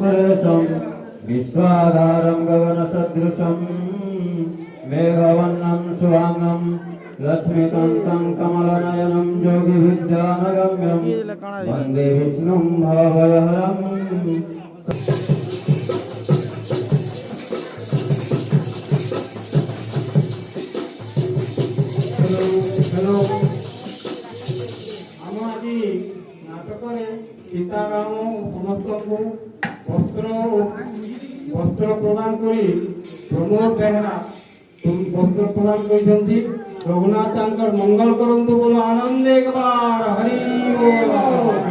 सुरेशं विश्वाधारं गगनसदृशं मेघवर्णं शुभांगं लक्ष्मीकान्तं कमलनयनं योगिविद्यानगम्यं वन्दे विष्णुं भवभयहरं। हेलो आमादी नाटकरे सीताराम समस्त को वस्त्र प्रदान करी प्रमोद बेहरा तुम वस्त्र प्रदान करी रघुनाथ मंगल करंतु बोलो आनंद एक बार हरि बोल।